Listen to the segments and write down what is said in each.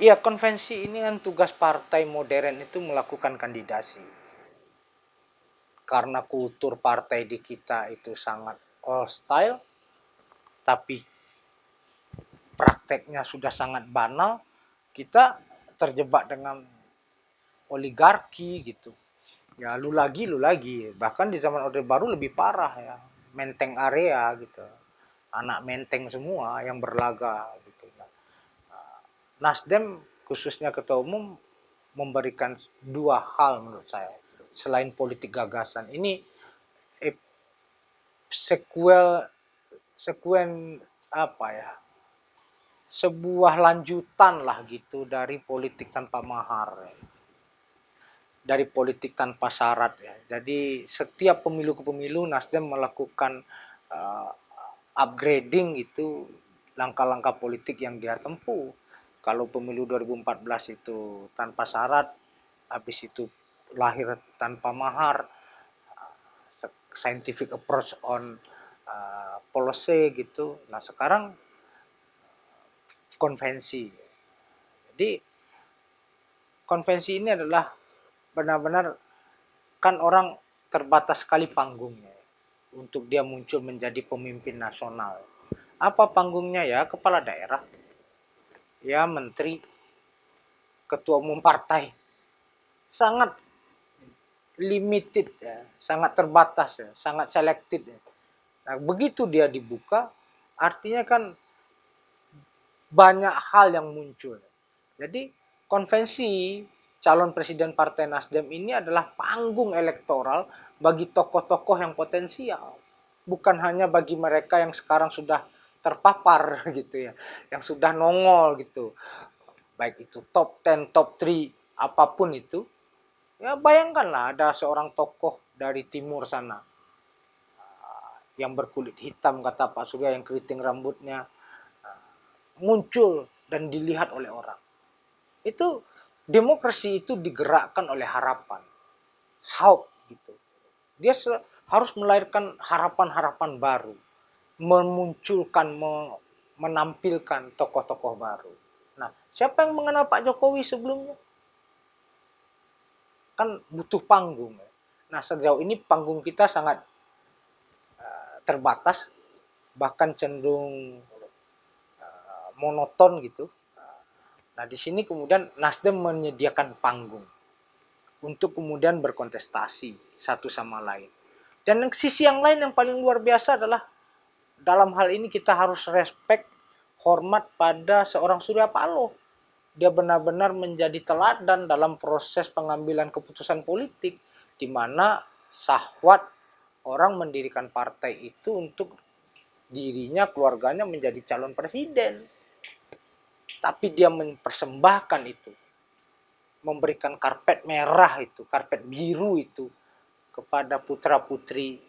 Iya, konvensi ini kan tugas partai modern itu melakukan kandidasi. Karena kultur partai di kita itu sangat old style, tapi prakteknya sudah sangat banal, kita terjebak dengan oligarki gitu. Ya lu lagi. Bahkan di zaman Orde Baru lebih parah ya. Menteng area gitu. Anak menteng semua yang berlaga gitu. Nah, Nasdem khususnya ketua umum memberikan dua hal menurut saya. Selain politik gagasan, ini sequel sekuen apa ya? Sebuah lanjutan lah gitu dari politik tanpa mahar. Dari politik tanpa syarat ya. Jadi setiap pemilu ke pemilu Nasdem melakukan uh, upgrading itu langkah-langkah politik yang dia tempuh. Kalau pemilu 2014 itu tanpa syarat, habis itu lahir tanpa mahar, scientific approach on policy gitu. Nah sekarang konvensi. Jadi konvensi ini adalah benar-benar kan orang terbatas sekali panggungnya untuk dia muncul menjadi pemimpin nasional. Apa panggungnya ya? Kepala daerah, ya menteri, ketua umum partai. Sangat limited ya, sangat terbatas ya, sangat selected ya. Nah, begitu dia dibuka, artinya kan banyak hal yang muncul. Jadi konvensi calon presiden Partai Nasdem ini adalah panggung elektoral bagi tokoh-tokoh yang potensial. Bukan hanya bagi mereka yang sekarang sudah terpapar gitu ya, yang sudah nongol gitu. Baik itu top 10, top 3, apapun itu. Ya bayangkanlah ada seorang tokoh dari timur sana yang berkulit hitam kata Pak Surya yang keriting rambutnya muncul dan dilihat oleh orang. Itu demokrasi itu digerakkan oleh harapan, hope gitu. Dia harus melahirkan harapan-harapan baru, memunculkan, menampilkan tokoh-tokoh baru. Nah, siapa yang mengenal Pak Jokowi sebelumnya? Kan butuh panggung. Nah, sejauh ini panggung kita sangat terbatas, bahkan cenderung monoton gitu. Nah, di sini kemudian Nasdem menyediakan panggung untuk kemudian berkontestasi satu sama lain. Dan sisi yang lain yang paling luar biasa adalah dalam hal ini kita harus respect, hormat pada seorang Surya Paloh. Dia benar-benar menjadi teladan dalam proses pengambilan keputusan politik, di mana syahwat orang mendirikan partai itu untuk dirinya, keluarganya menjadi calon presiden. Tapi dia mempersembahkan itu, memberikan karpet merah itu, karpet biru itu kepada putra-putri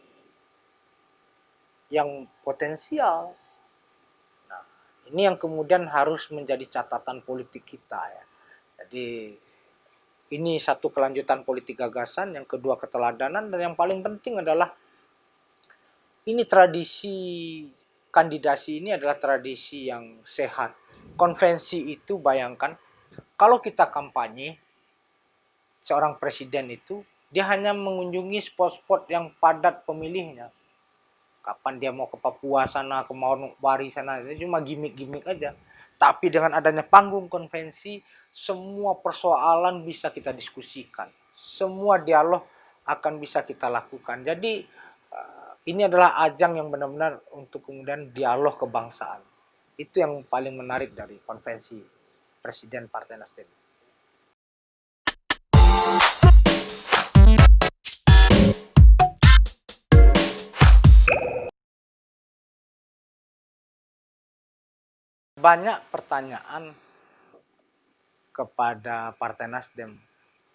yang potensial. Nah, ini yang kemudian harus menjadi catatan politik kita ya. Jadi ini satu kelanjutan politik gagasan, yang kedua keteladanan, dan yang paling penting adalah ini tradisi kandidasi ini adalah tradisi yang sehat. Konvensi itu bayangkan kalau kita kampanye seorang presiden itu dia hanya mengunjungi spot-spot yang padat pemilihnya. Kapan dia mau ke Papua sana, ke Manokwari sana, itu cuma gimmick-gimmick aja. Tapi dengan adanya panggung konvensi, semua persoalan bisa kita diskusikan. Semua dialog akan bisa kita lakukan. Jadi ini adalah ajang yang benar-benar untuk kemudian dialog kebangsaan. Itu yang paling menarik dari konvensi Presiden Partai Nasdem. Banyak pertanyaan kepada Partai Nasdem.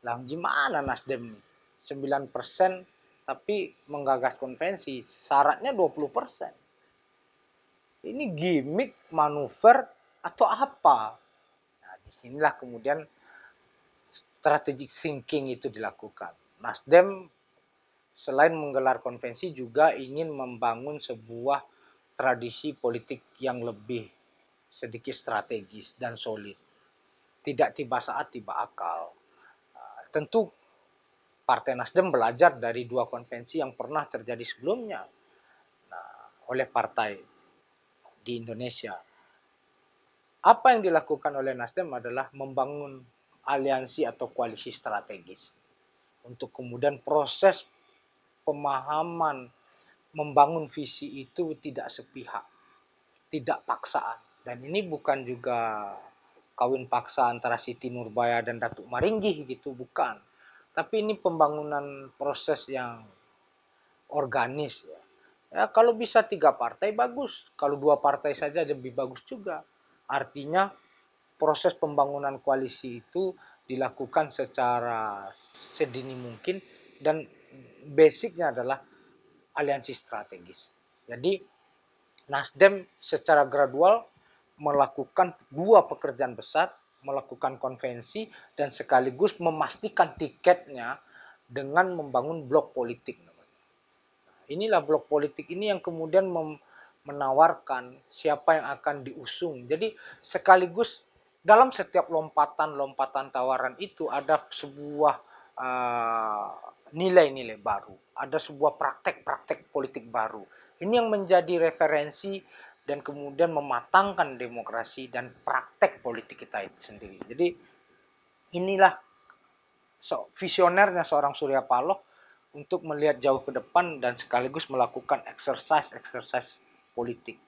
Lah gimana Nasdem 9% tapi menggagas konvensi, syaratnya 20%. Ini gimmick, manuver atau apa? Nah, disinilah kemudian strategic thinking itu dilakukan. Nasdem selain menggelar konvensi juga ingin membangun sebuah tradisi politik yang lebih sedikit strategis dan solid. tidak tiba saat tiba akal. Tentu Partai Nasdem belajar dari 2 konvensi yang pernah terjadi sebelumnya oleh partai di Indonesia. Apa yang dilakukan oleh Nasdem adalah membangun aliansi atau koalisi strategis untuk kemudian proses pemahaman membangun visi itu tidak sepihak, tidak paksaan. Dan ini bukan juga kawin paksa antara Siti Nurbaya dan Datuk Maringgih gitu, bukan. Tapi ini pembangunan proses yang organis ya. Ya kalau bisa 3 partai bagus, kalau 2 partai saja lebih bagus juga. Artinya proses pembangunan koalisi itu dilakukan secara sedini mungkin dan basicnya adalah aliansi strategis. Jadi Nasdem secara gradual melakukan 2 pekerjaan besar, melakukan konvensi dan sekaligus memastikan tiketnya dengan membangun blok politik. Inilah blok politik ini yang kemudian menawarkan siapa yang akan diusung. Jadi sekaligus dalam setiap lompatan-lompatan tawaran itu ada sebuah nilai-nilai baru, ada sebuah praktek-praktek politik baru. Ini yang menjadi referensi dan kemudian mematangkan demokrasi dan praktek politik kita itu sendiri. Jadi inilah visionernya seorang Surya Paloh untuk melihat jauh ke depan dan sekaligus melakukan exercise politik.